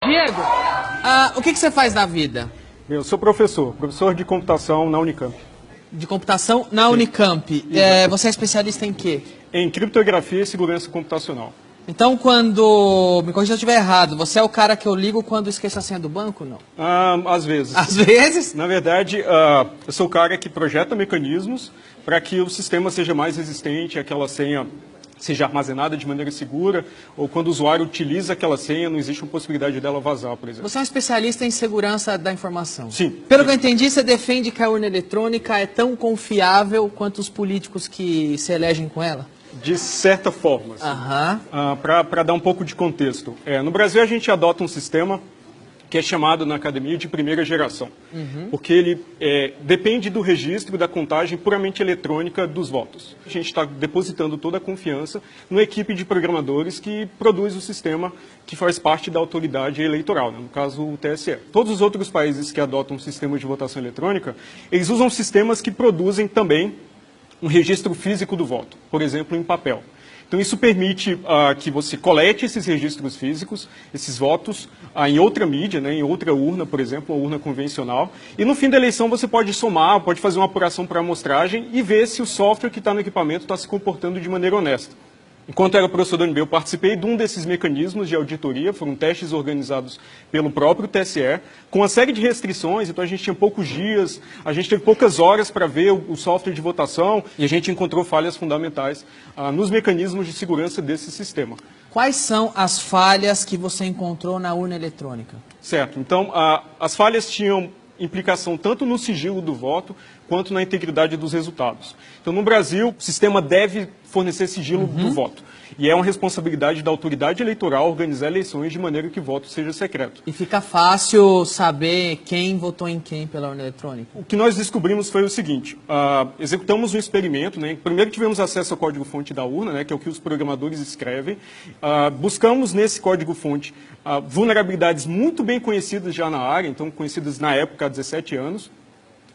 Diego, o que você faz na vida? Eu sou professor de computação na Unicamp. De computação na Unicamp. Você é especialista em quê? Em criptografia e segurança computacional. Então, quando... Me corrija se eu estiver errado. Você é o cara que eu ligo quando esqueço a senha do banco, não? Às vezes. Às vezes? Na verdade, eu sou o cara que projeta mecanismos para que o sistema seja mais resistente, aquela senha seja armazenada de maneira segura, ou quando o usuário utiliza aquela senha, não existe uma possibilidade dela vazar, por exemplo. Você é um especialista em segurança da informação. Sim. Pelo que eu entendi, você defende que a urna eletrônica é tão confiável quanto os políticos que se elegem com ela? De certa forma. Para dar um pouco de contexto. No Brasil, a gente adota um sistema que é chamado na academia de primeira geração, porque ele depende do registro da contagem puramente eletrônica dos votos. A gente está depositando toda a confiança numa equipe de programadores que produz o sistema que faz parte da autoridade eleitoral, né? No caso o TSE. Todos os outros países que adotam um sistema de votação eletrônica, eles usam sistemas que produzem também um registro físico do voto, por exemplo, em papel. Então, isso permite que você colete esses registros físicos, esses votos, em outra mídia, né, em outra urna, por exemplo, uma urna convencional. E no fim da eleição você pode somar, pode fazer uma apuração para amostragem e ver se o software que está no equipamento está se comportando de maneira honesta. Enquanto era professor da UNB, eu participei de um desses mecanismos de auditoria, foram testes organizados pelo próprio TSE, com uma série de restrições, então a gente tinha poucos dias, a gente teve poucas horas para ver o software de votação e a gente encontrou falhas fundamentais nos mecanismos de segurança desse sistema. Quais são as falhas que você encontrou na urna eletrônica? Certo, então as falhas tinham implicação tanto no sigilo do voto quanto na integridade dos resultados. Então, no Brasil, o sistema deve fornecer sigilo do voto. E é uma responsabilidade da autoridade eleitoral organizar eleições de maneira que o voto seja secreto. E fica fácil saber quem votou em quem pela urna eletrônica? O que nós descobrimos foi o seguinte, executamos um experimento, né? Primeiro tivemos acesso ao código-fonte da urna, né? Que é o que os programadores escrevem, buscamos nesse código-fonte vulnerabilidades muito bem conhecidas já na área, então conhecidas na época há 17 anos,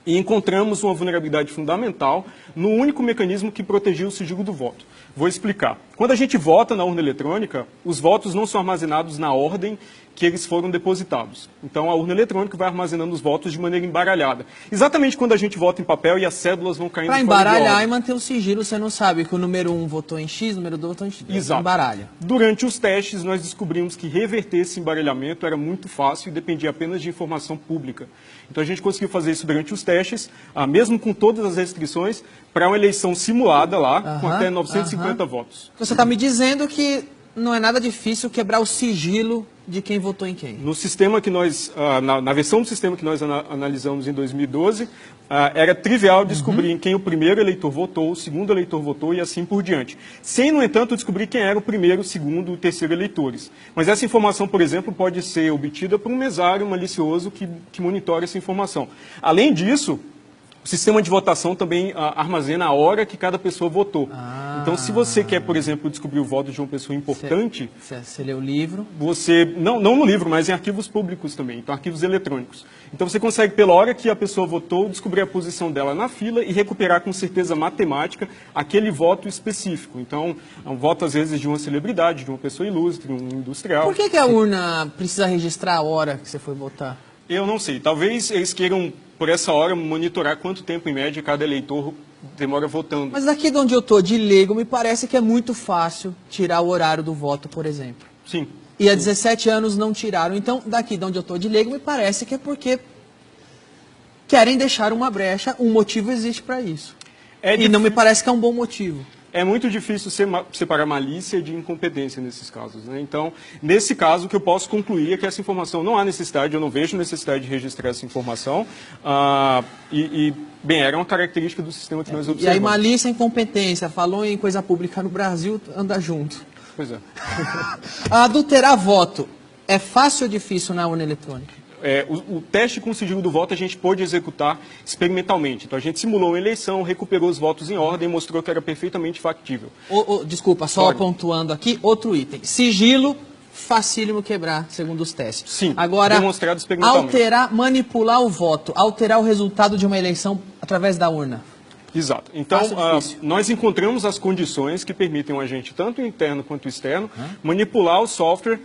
e encontramos uma vulnerabilidade fundamental no único mecanismo que protegia o sigilo do voto. Vou explicar. Quando a gente vota na urna eletrônica, os votos não são armazenados na ordem que eles foram depositados. Então, a urna eletrônica vai armazenando os votos de maneira embaralhada. Exatamente quando a gente vota em papel e as cédulas vão caindo fora de ordem. Para embaralhar e manter o sigilo, você não sabe que o número 1 votou em X, o número 2 votou em X. Exato. Embaralha. Durante os testes, nós descobrimos que reverter esse embaralhamento era muito fácil e dependia apenas de informação pública. Então, a gente conseguiu fazer isso durante os testes, mesmo com todas as restrições, para uma eleição simulada lá, com até 950 votos. Você está me dizendo que não é nada difícil quebrar o sigilo de quem votou em quem? No sistema que nós, na versão do sistema que nós analisamos em 2012, era trivial descobrir em quem o primeiro eleitor votou, o segundo eleitor votou e assim por diante. Sem, no entanto, descobrir quem era o primeiro, o segundo e o terceiro eleitores. Mas essa informação, por exemplo, pode ser obtida por um mesário malicioso que monitora essa informação. Além disso, o sistema de votação também armazena a hora que cada pessoa votou. Então, se você quer, por exemplo, descobrir o voto de uma pessoa importante... Você lê o livro? Você, não no livro, mas em arquivos públicos também, então arquivos eletrônicos. Então, você consegue, pela hora que a pessoa votou, descobrir a posição dela na fila e recuperar com certeza matemática aquele voto específico. Então, é um voto, às vezes, de uma celebridade, de uma pessoa ilustre, um industrial. Por que a urna precisa registrar a hora que você foi votar? Eu não sei. Talvez eles queiram, por essa hora, monitorar quanto tempo, em média, cada eleitor demora votando. Mas daqui de onde eu estou, de leigo, me parece que é muito fácil tirar o horário do voto, por exemplo. Sim. E há 17 anos não tiraram. Então, daqui de onde eu estou, de leigo, me parece que é porque querem deixar uma brecha, um motivo existe para isso. E não me parece que é um bom motivo. É muito difícil separar malícia de incompetência nesses casos, né? Então, nesse caso, o que eu posso concluir é que essa informação não há necessidade, eu não vejo necessidade de registrar essa informação. Bem, era uma característica do sistema que nós observamos. E aí, malícia e incompetência, falou em coisa pública no Brasil, anda junto. Pois é. Adulterar voto é fácil ou difícil na urna eletrônica? O teste com sigilo do voto a gente pôde executar experimentalmente. Então, a gente simulou uma eleição, recuperou os votos em ordem e mostrou que era perfeitamente factível. Desculpa, só pontuando aqui, outro item. Sigilo, facílimo quebrar, segundo os testes. Sim, agora, demonstrado experimentalmente. Manipular o voto, alterar o resultado de uma eleição através da urna. Exato. Então, nós encontramos as condições que permitem um agente, tanto interno quanto externo, manipular o software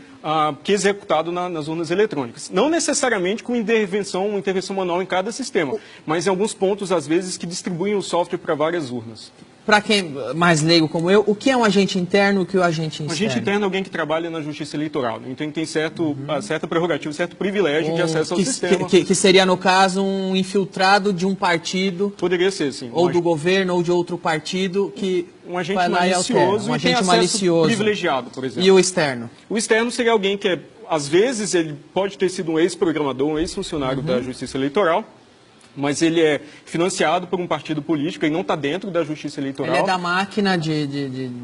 que é executado nas urnas eletrônicas. Não necessariamente com uma intervenção manual em cada sistema, mas em alguns pontos, às vezes, que distribuem o software para várias urnas. Para quem mais leigo como eu, o que é um agente interno e o que é um agente externo? Um agente interno é alguém que trabalha na justiça eleitoral. Então, tem certa prerrogativa, certo privilégio de acesso ao sistema. Que seria, no caso, um infiltrado de um partido. Poderia ser, sim. Ou do governo, ou de outro partido, que um agente malicioso, um agente malicioso privilegiado, por exemplo. E o externo? O externo seria alguém que, às vezes, ele pode ter sido um ex-programador, um ex-funcionário da justiça eleitoral, mas ele é financiado por um partido político e não está dentro da justiça eleitoral. Ele é da máquina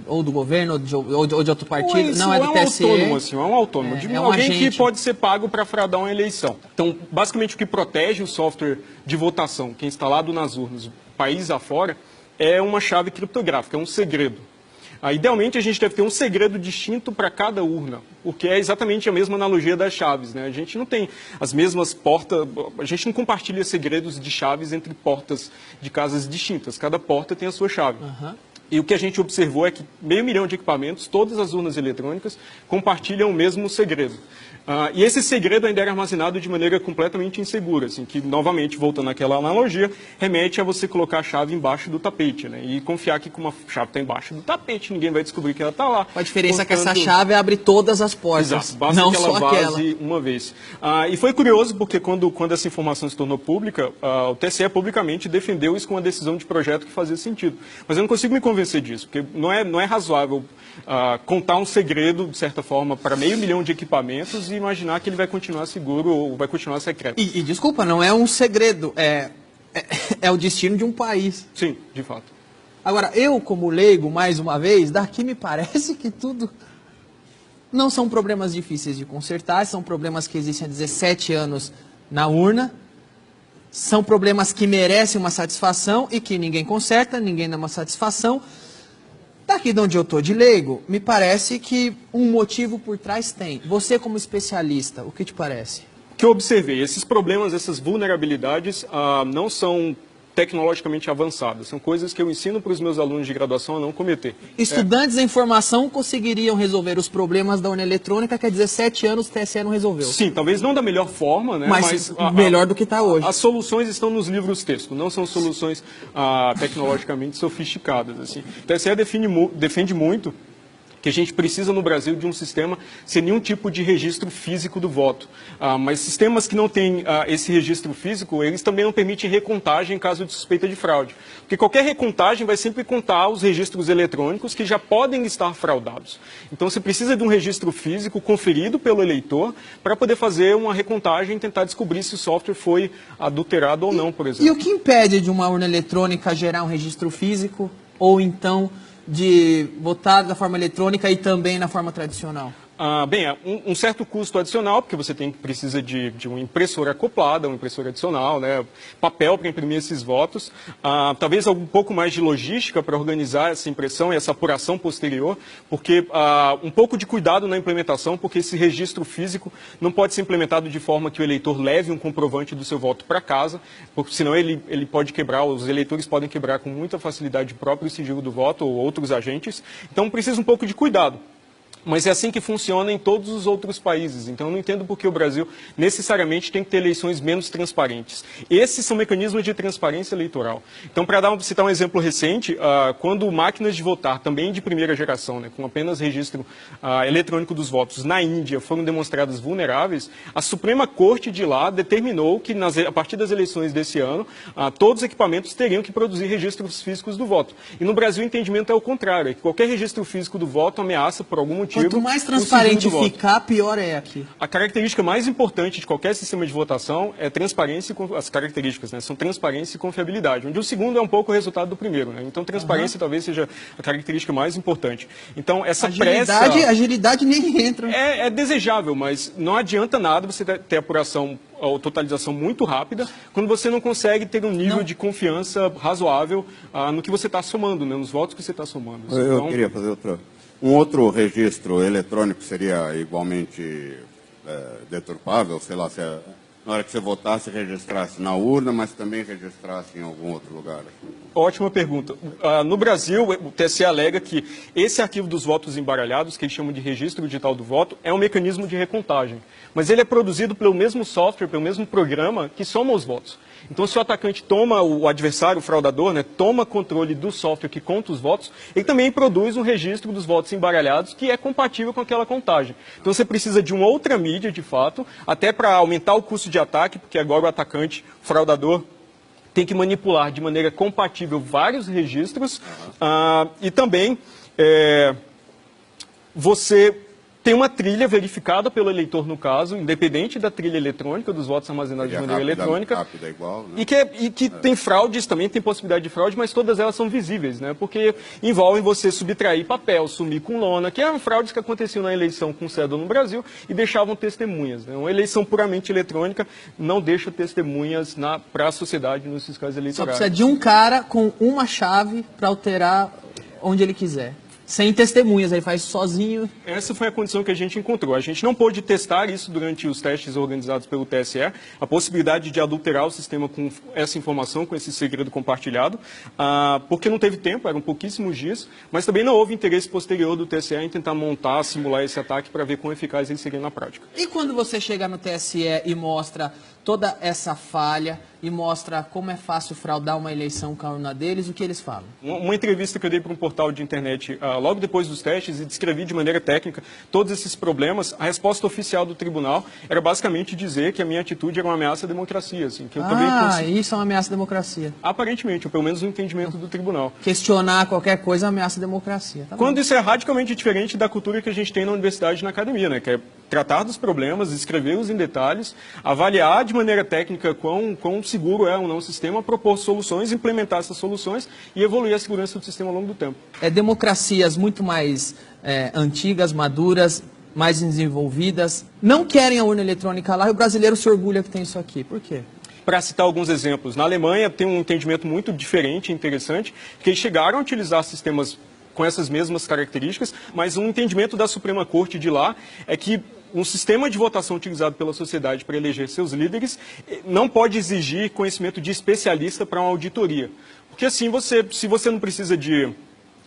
ou do governo ou de outro partido? Não, é do TSE? Autônomo, assim, é um autônomo. Alguém que pode ser pago para fraudar uma eleição. Então, basicamente, o que protege o software de votação, que é instalado nas urnas, país afora, é uma chave criptográfica, é um segredo. Idealmente, a gente deve ter um segredo distinto para cada urna, porque é exatamente a mesma analogia das chaves, né? A gente não tem as mesmas portas, a gente não compartilha segredos de chaves entre portas de casas distintas. Cada porta tem a sua chave. E o que a gente observou é que 500 mil de equipamentos, todas as urnas eletrônicas, compartilham o mesmo segredo. E esse segredo ainda era armazenado de maneira completamente insegura, assim, que, novamente, voltando àquela analogia, remete a você colocar a chave embaixo do tapete, né? E confiar que como a chave está embaixo do tapete, ninguém vai descobrir que ela está lá. A diferença é que essa chave abre todas as portas, exato, basta não que ela só aquela. vaze uma vez. E foi curioso, porque quando essa informação se tornou pública, o TSE publicamente defendeu isso com uma decisão de projeto que fazia sentido. Mas eu não consigo me convencer disso, porque não é razoável contar um segredo, de certa forma, para 500 mil de equipamentos e imaginar que ele vai continuar seguro ou vai continuar secreto. E desculpa, não é um segredo, é o destino de um país. Sim, de fato. Agora, eu como leigo, mais uma vez, daqui me parece que tudo não são problemas difíceis de consertar, são problemas que existem há 17 anos na urna, são problemas que merecem uma satisfação e que ninguém conserta, ninguém dá uma satisfação. Daqui de onde eu estou de leigo, me parece que um motivo por trás tem. Você como especialista, o que te parece? O que eu observei, esses problemas, essas vulnerabilidades não são tecnologicamente avançadas. São coisas que eu ensino para os meus alunos de graduação a não cometer. Estudantes em formação conseguiriam resolver os problemas da urna eletrônica que há 17 anos o TSE não resolveu. Sim, talvez não da melhor forma, né? Mas melhor do que está hoje. As soluções estão nos livros texto, não são soluções tecnologicamente sofisticadas. Assim. O TSE defende muito que a gente precisa no Brasil de um sistema sem nenhum tipo de registro físico do voto. Mas sistemas que não têm esse registro físico, eles também não permitem recontagem em caso de suspeita de fraude. Porque qualquer recontagem vai sempre contar os registros eletrônicos que já podem estar fraudados. Então você precisa de um registro físico conferido pelo eleitor para poder fazer uma recontagem e tentar descobrir se o software foi adulterado ou não, por exemplo. E o que impede de uma urna eletrônica gerar um registro físico ou então de votar da forma eletrônica e também na forma tradicional? Bem, um certo custo adicional, porque você precisa de uma impressora acoplada, uma impressora adicional, né, papel para imprimir esses votos, talvez um pouco mais de logística para organizar essa impressão e essa apuração posterior, porque um pouco de cuidado na implementação, porque esse registro físico não pode ser implementado de forma que o eleitor leve um comprovante do seu voto para casa, porque senão ele pode quebrar, os eleitores podem quebrar com muita facilidade o próprio sigilo do voto ou outros agentes, então precisa um pouco de cuidado. Mas é assim que funciona em todos os outros países. Então, eu não entendo por que o Brasil necessariamente tem que ter eleições menos transparentes. Esses são mecanismos de transparência eleitoral. Então, para citar um exemplo recente, quando máquinas de votar, também de primeira geração, né, com apenas registro eletrônico dos votos, na Índia foram demonstradas vulneráveis, a Suprema Corte de lá determinou que, a partir das eleições desse ano, todos os equipamentos teriam que produzir registros físicos do voto. E no Brasil, o entendimento é o contrário, é que qualquer registro físico do voto ameaça, por algum motivo, quanto mais transparente ficar, pior é aqui. A característica mais importante de qualquer sistema de votação é transparência, as características, né, são transparência e confiabilidade, onde o segundo é um pouco o resultado do primeiro, né? Então transparência talvez seja a característica mais importante. Então essa agilidade nem entra. É desejável, mas não adianta nada você ter apuração ou totalização muito rápida quando você não consegue ter um nível de confiança razoável no que você está somando, né, nos votos que você está somando. Eu queria fazer um outro registro eletrônico seria igualmente deturpável, sei lá, se na hora que você votasse, registrasse na urna, mas também registrasse em algum outro lugar? Ótima pergunta. No Brasil, o TSE alega que esse arquivo dos votos embaralhados, que eles chamam de registro digital do voto, é um mecanismo de recontagem. Mas ele é produzido pelo mesmo software, pelo mesmo programa que soma os votos. Então, se o atacante toma, o adversário, o fraudador, né, toma controle do software que conta os votos, ele também produz um registro dos votos embaralhados que é compatível com aquela contagem. Então, você precisa de uma outra mídia, de fato, até para aumentar o custo de ataque, porque agora o atacante, o fraudador, tem que manipular de maneira compatível vários registros e também você tem uma trilha verificada pelo eleitor, no caso, independente da trilha eletrônica, dos votos armazenados de maneira eletrônica. Rápida, igual, né? E que tem fraudes também, tem possibilidade de fraude, mas todas elas são visíveis, né? Porque envolvem você subtrair papel, sumir com lona, que eram fraudes que aconteciam na eleição com cédula no Brasil e deixavam testemunhas, né? Uma eleição puramente eletrônica não deixa testemunhas para a sociedade nos fiscais eleitorais. Só precisa de um cara com uma chave para alterar onde ele quiser. Sem testemunhas, aí faz sozinho. Essa foi a condição que a gente encontrou. A gente não pôde testar isso durante os testes organizados pelo TSE, a possibilidade de adulterar o sistema com essa informação, com esse segredo compartilhado, porque não teve tempo, eram pouquíssimos dias, mas também não houve interesse posterior do TSE em tentar montar, simular esse ataque para ver quão eficaz ele seria na prática. E quando você chega no TSE e mostra toda essa falha e mostra como é fácil fraudar uma eleição com a urna deles, o que eles falam? Uma entrevista que eu dei para um portal de internet logo depois dos testes e descrevi de maneira técnica todos esses problemas, a resposta oficial do tribunal era basicamente dizer que a minha atitude era uma ameaça à democracia. Assim, que eu também isso é uma ameaça à democracia. Aparentemente, ou pelo menos no entendimento do tribunal. Questionar qualquer coisa é ameaça à democracia. Tá Quando bom. isso é radicalmente diferente da cultura que a gente tem na universidade e na academia, né? Que é tratar dos problemas, escrevê-los em detalhes, avaliar de maneira técnica quão seguro é ou não o sistema, propor soluções, implementar essas soluções e evoluir a segurança do sistema ao longo do tempo. Democracias muito mais antigas, maduras, mais desenvolvidas, não querem a urna eletrônica lá e o brasileiro se orgulha que tem isso aqui. Por quê? Para citar alguns exemplos, na Alemanha tem um entendimento muito diferente e interessante, que eles chegaram a utilizar sistemas com essas mesmas características, mas um entendimento da Suprema Corte de lá é que um sistema de votação utilizado pela sociedade para eleger seus líderes não pode exigir conhecimento de especialista para uma auditoria. Porque assim, se você não precisa de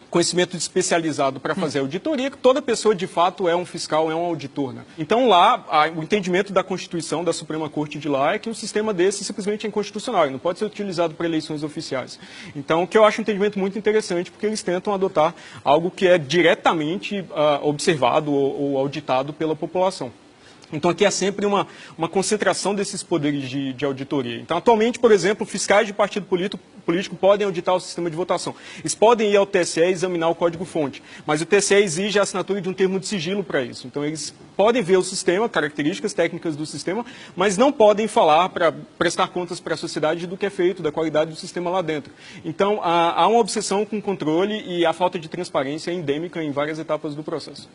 conhecimento especializado para fazer auditoria, que toda pessoa de fato é um fiscal, é um auditor. Né? Então lá, o entendimento da Constituição, da Suprema Corte de lá, é que um sistema desse simplesmente é inconstitucional, não pode ser utilizado para eleições oficiais. Então, o que eu acho um entendimento muito interessante, porque eles tentam adotar algo que é diretamente observado ou auditado pela população. Então, aqui é sempre uma concentração desses poderes de auditoria. Então, atualmente, por exemplo, fiscais de partido político podem auditar o sistema de votação. Eles podem ir ao TSE e examinar o código-fonte, mas o TSE exige a assinatura de um termo de sigilo para isso. Então, eles podem ver o sistema, características técnicas do sistema, mas não podem falar para prestar contas para a sociedade do que é feito, da qualidade do sistema lá dentro. Então, há uma obsessão com o controle e a falta de transparência é endêmica em várias etapas do processo.